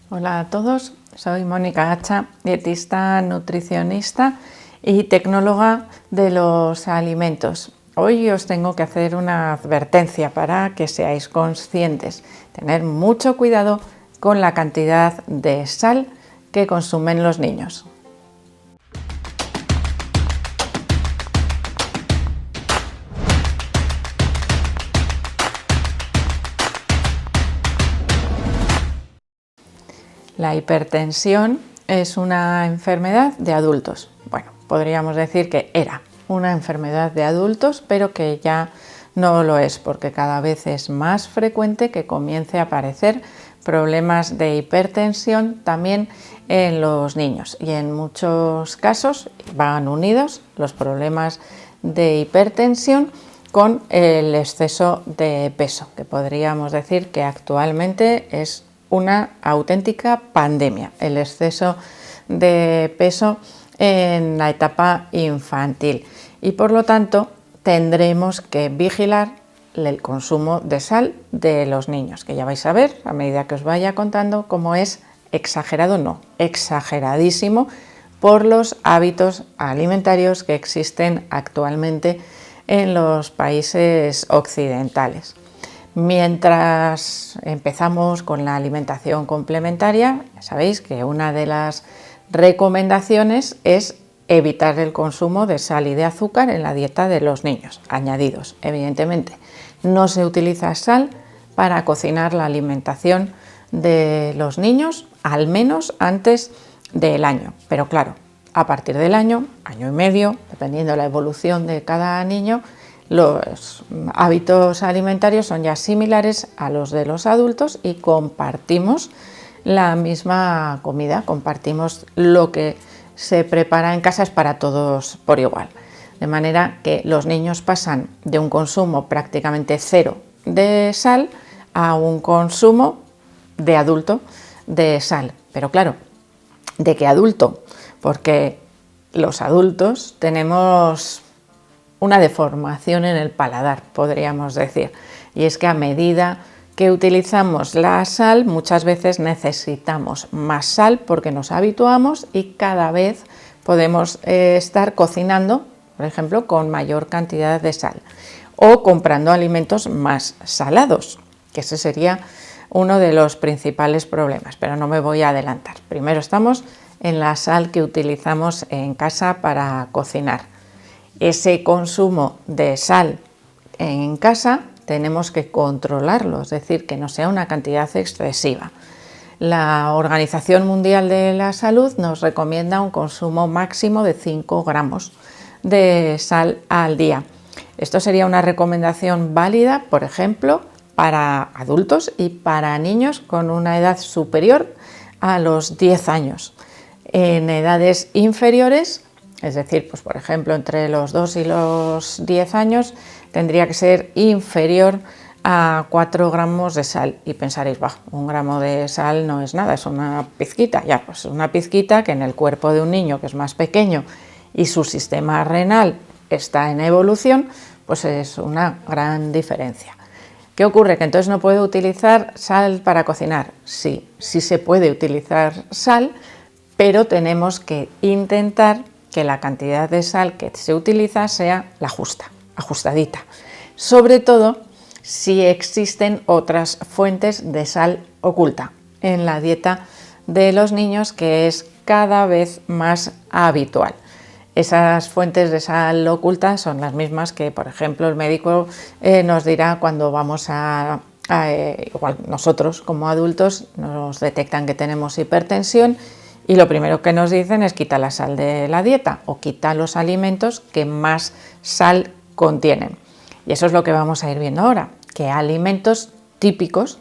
Hola a todos, soy Mónica Hacha, dietista, nutricionista y tecnóloga de los alimentos. Hoy os tengo que hacer una advertencia para que seáis conscientes. Tener mucho cuidado con la cantidad de sal que consumen los niños. La hipertensión es una enfermedad de adultos. Bueno, podríamos decir que era una enfermedad de adultos, pero que ya no lo es, porque cada vez es más frecuente que comience a aparecer problemas de hipertensión también en los niños. Y en muchos casos van unidos los problemas de hipertensión con el exceso de peso, que podríamos decir que actualmente es una auténtica pandemia, el exceso de peso en la etapa infantil, y por lo tanto tendremos que vigilar el consumo de sal de los niños, que ya vais a ver a medida que os vaya contando cómo es exagerado, no, exageradísimo por los hábitos alimentarios que existen actualmente en los países occidentales. Mientras empezamos con la alimentación complementaria, ya sabéis que una de las recomendaciones es evitar el consumo de sal y de azúcar en la dieta de los niños, añadidos, evidentemente. No se utiliza sal para cocinar la alimentación de los niños, al menos antes del año, pero claro, a partir del año y medio, dependiendo de la evolución de cada niño, los hábitos alimentarios son ya similares a los de los adultos y compartimos la misma comida, compartimos lo que se prepara en casa, es para todos por igual. De manera que los niños pasan de un consumo prácticamente cero de sal a un consumo de adulto de sal. Pero claro, ¿de qué adulto? Porque los adultos tenemos una deformación en el paladar, podríamos decir, y es que a medida que utilizamos la sal muchas veces necesitamos más sal porque nos habituamos y cada vez podemos estar cocinando, por ejemplo, con mayor cantidad de sal o comprando alimentos más salados, que ese sería uno de los principales problemas, pero no me voy a adelantar. Primero estamos en la sal que utilizamos en casa para cocinar. Ese consumo de sal en casa tenemos que controlarlo, es decir, que no sea una cantidad excesiva. La Organización Mundial de la Salud nos recomienda un consumo máximo de 5 gramos de sal al día. Esto sería una recomendación válida, por ejemplo, para adultos y para niños con una edad superior a los 10 años. En edades inferiores, es decir, pues por ejemplo, entre los 2 y los 10 años, tendría que ser inferior a 4 gramos de sal. Y pensaréis, bah, 1 gramo de sal no es nada, es una pizquita. Ya, pues una pizquita que en el cuerpo de un niño que es más pequeño y su sistema renal está en evolución, pues es una gran diferencia. ¿Qué ocurre? ¿Que entonces no puedo utilizar sal para cocinar? Sí, sí se puede utilizar sal, pero tenemos que intentar que la cantidad de sal que se utiliza sea la justa, ajustadita. Sobre todo si existen otras fuentes de sal oculta en la dieta de los niños, que es cada vez más habitual. Esas fuentes de sal oculta son las mismas que, por ejemplo, el médico nos dirá cuando vamos igual nosotros como adultos nos detectan que tenemos hipertensión. Y lo primero que nos dicen es quita la sal de la dieta o quita los alimentos que más sal contienen. Y eso es lo que vamos a ir viendo ahora, que alimentos típicos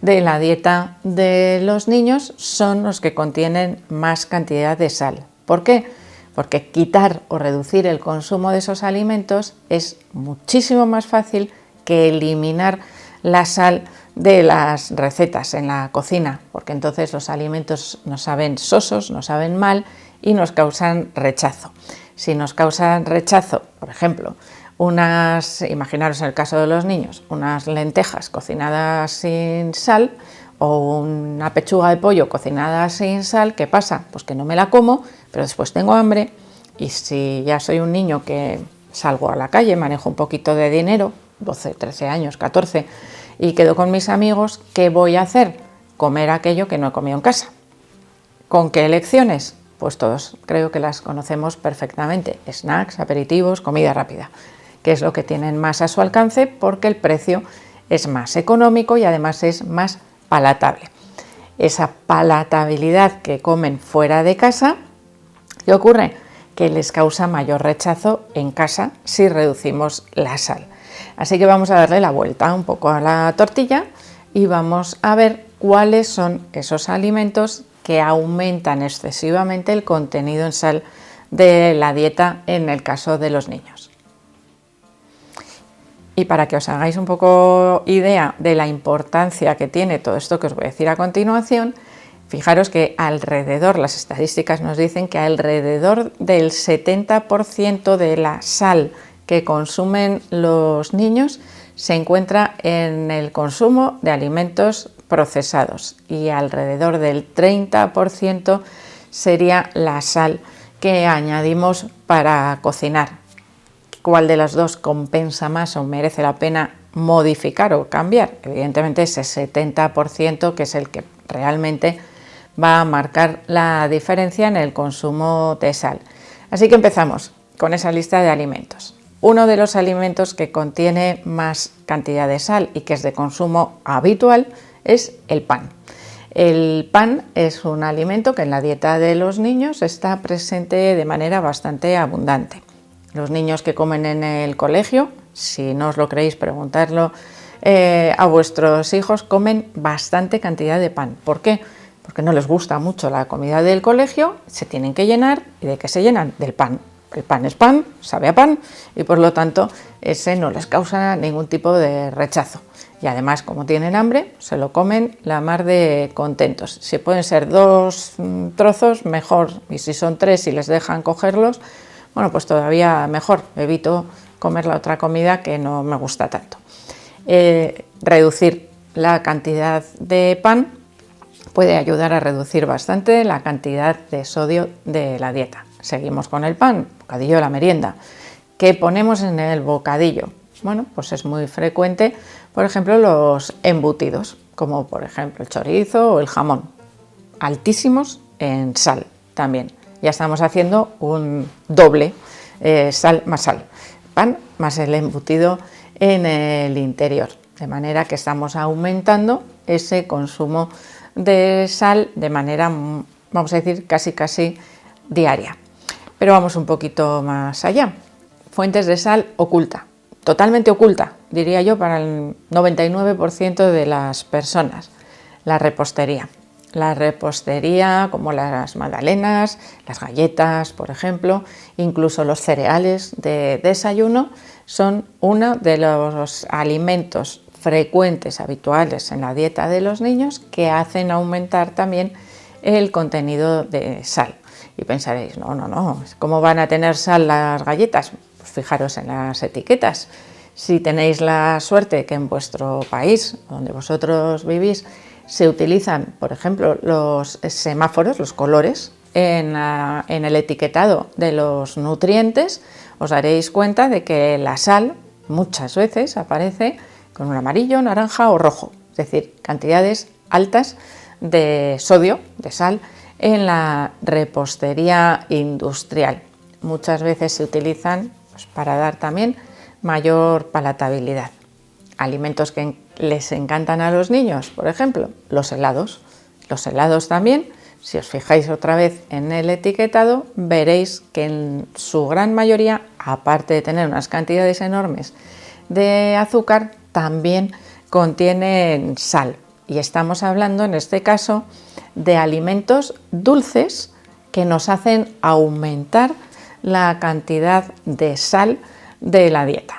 de la dieta de los niños son los que contienen más cantidad de sal. ¿Por qué? Porque quitar o reducir el consumo de esos alimentos es muchísimo más fácil que eliminar la sal de las recetas en la cocina, porque entonces los alimentos nos saben sosos, nos saben mal y nos causan rechazo. Si nos causan rechazo, por ejemplo, imaginaros en el caso de los niños, unas lentejas cocinadas sin sal, o una pechuga de pollo cocinada sin sal, ¿qué pasa? Pues que no me la como, pero después tengo hambre, y si ya soy un niño que salgo a la calle, manejo un poquito de dinero, 12, 13 años, 14, y quedo con mis amigos, ¿qué voy a hacer? Comer aquello que no he comido en casa. ¿Con qué elecciones? Pues todos creo que las conocemos perfectamente: snacks, aperitivos, comida rápida, que es lo que tienen más a su alcance porque el precio es más económico y además es más palatable. Esa palatabilidad que comen fuera de casa, ¿qué ocurre? Que les causa mayor rechazo en casa si reducimos la sal. Así que vamos a darle la vuelta un poco a la tortilla y vamos a ver cuáles son esos alimentos que aumentan excesivamente el contenido en sal de la dieta en el caso de los niños. Y para que os hagáis un poco idea de la importancia que tiene todo esto que os voy a decir a continuación, fijaros que alrededor, las estadísticas nos dicen que alrededor del 70% de la sal que consumen los niños se encuentra en el consumo de alimentos procesados, y alrededor del 30% sería la sal que añadimos para cocinar. ¿Cuál de las dos compensa más o merece la pena modificar o cambiar? Evidentemente ese 70%, que es el que realmente va a marcar la diferencia en el consumo de sal. Así que empezamos con esa lista de alimentos. Uno de los alimentos que contiene más cantidad de sal y que es de consumo habitual es el pan. El pan es un alimento que en la dieta de los niños está presente de manera bastante abundante. Los niños que comen en el colegio, si no os lo creéis, preguntadlo a vuestros hijos, comen bastante cantidad de pan. ¿Por qué? Porque no les gusta mucho la comida del colegio, se tienen que llenar. ¿Y de qué se llenan? Del pan. El pan es pan, sabe a pan, y por lo tanto ese no les causa ningún tipo de rechazo. Y además, como tienen hambre, se lo comen la mar de contentos. Si pueden ser 2 trozos, mejor, y si son 3 y les dejan cogerlos, bueno, pues todavía mejor. Evito comer la otra comida que no me gusta tanto. Reducir la cantidad de pan puede ayudar a reducir bastante la cantidad de sodio de la dieta. Seguimos con el pan, bocadillo de la merienda. ¿Qué ponemos en el bocadillo? Bueno, pues es muy frecuente, por ejemplo, los embutidos, como por ejemplo el chorizo o el jamón, altísimos en sal también. Ya estamos haciendo un doble, sal más sal, pan más el embutido en el interior, de manera que estamos aumentando ese consumo de sal de manera, vamos a decir, casi diaria. Pero vamos un poquito más allá. Fuentes de sal oculta, totalmente oculta, diría yo, para el 99% de las personas. La repostería. La repostería, como las magdalenas, las galletas, por ejemplo, incluso los cereales de desayuno, son uno de los alimentos frecuentes, habituales en la dieta de los niños, que hacen aumentar también el contenido de sal. Y pensaréis, no, ¿cómo van a tener sal las galletas? Pues fijaros en las etiquetas. Si tenéis la suerte que en vuestro país, donde vosotros vivís, se utilizan, por ejemplo, los semáforos, los colores, en el etiquetado de los nutrientes, os daréis cuenta de que la sal muchas veces aparece con un amarillo, naranja o rojo, es decir, cantidades altas de sodio, de sal, en la repostería industrial. Muchas veces se utilizan pues, para dar también mayor palatabilidad. Alimentos que les encantan a los niños, por ejemplo, los helados. Los helados también, si os fijáis otra vez en el etiquetado, veréis que en su gran mayoría, aparte de tener unas cantidades enormes de azúcar, también contienen sal. Y estamos hablando en este caso de alimentos dulces que nos hacen aumentar la cantidad de sal de la dieta.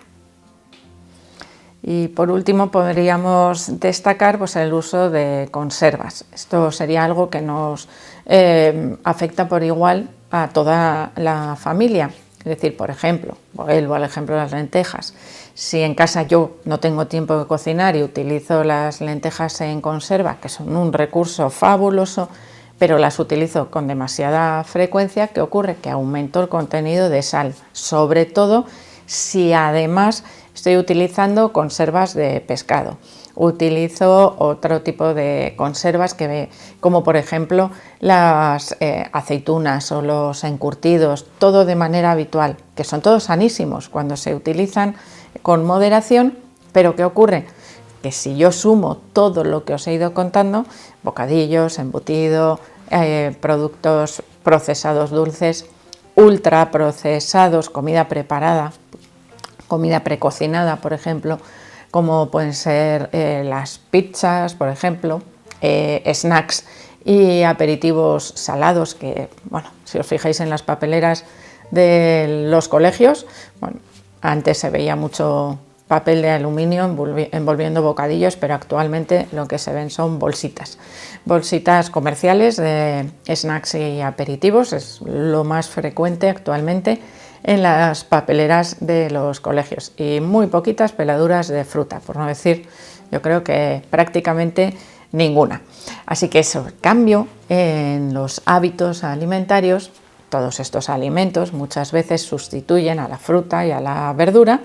Y por último podríamos destacar pues, el uso de conservas. Esto sería algo que nos afecta por igual a toda la familia. Es decir, por ejemplo, vuelvo al ejemplo de las lentejas. Si en casa yo no tengo tiempo de cocinar y utilizo las lentejas en conserva, que son un recurso fabuloso, pero las utilizo con demasiada frecuencia, ¿qué ocurre? Que aumento el contenido de sal, sobre todo si además estoy utilizando conservas de pescado. Utilizo otro tipo de conservas como por ejemplo las aceitunas o los encurtidos, todo de manera habitual, que son todos sanísimos cuando se utilizan con moderación, pero ¿qué ocurre? Que si yo sumo todo lo que os he ido contando, bocadillos, embutido, productos procesados dulces, ultraprocesados, comida preparada, comida precocinada, por ejemplo, como pueden ser las pizzas, por ejemplo, snacks y aperitivos salados, que, bueno, si os fijáis en las papeleras de los colegios, bueno, antes se veía mucho papel de aluminio envolviendo bocadillos, pero actualmente lo que se ven son bolsitas comerciales de snacks y aperitivos, es lo más frecuente actualmente en las papeleras de los colegios, y muy poquitas peladuras de fruta, por no decir, yo creo que prácticamente ninguna. Así que eso, cambio en los hábitos alimentarios. Todos estos alimentos muchas veces sustituyen a la fruta y a la verdura,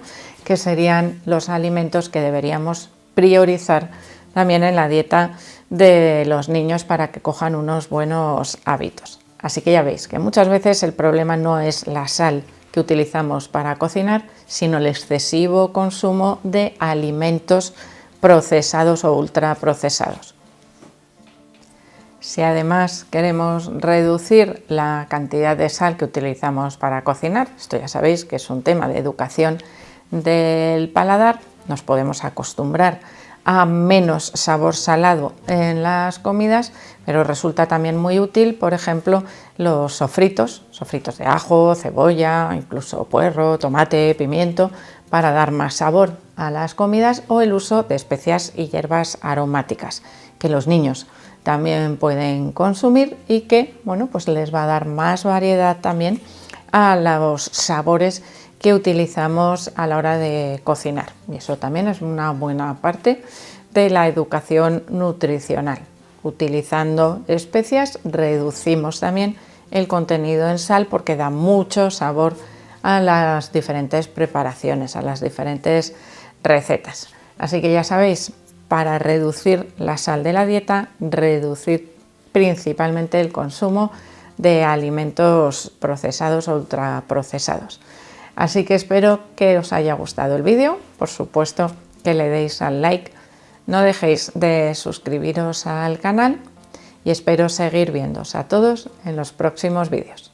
que serían los alimentos que deberíamos priorizar también en la dieta de los niños para que cojan unos buenos hábitos. Así que ya veis que muchas veces el problema no es la sal que utilizamos para cocinar, sino el excesivo consumo de alimentos procesados o ultraprocesados. Si además queremos reducir la cantidad de sal que utilizamos para cocinar, esto ya sabéis que es un tema de educación del paladar, nos podemos acostumbrar a menos sabor salado en las comidas, pero resulta también muy útil, por ejemplo, los sofritos de ajo, cebolla, incluso puerro, tomate, pimiento, para dar más sabor a las comidas, o el uso de especias y hierbas aromáticas, que los niños también pueden consumir y que, bueno, pues les va a dar más variedad también a los sabores que utilizamos a la hora de cocinar, y eso también es una buena parte de la educación nutricional. Utilizando especias reducimos también el contenido en sal, porque da mucho sabor a las diferentes preparaciones, a las diferentes recetas. Así que ya sabéis, para reducir la sal de la dieta, reducir principalmente el consumo de alimentos procesados o ultraprocesados. Así que espero que os haya gustado el vídeo, por supuesto que le deis al like, no dejéis de suscribiros al canal y espero seguir viéndoos a todos en los próximos vídeos.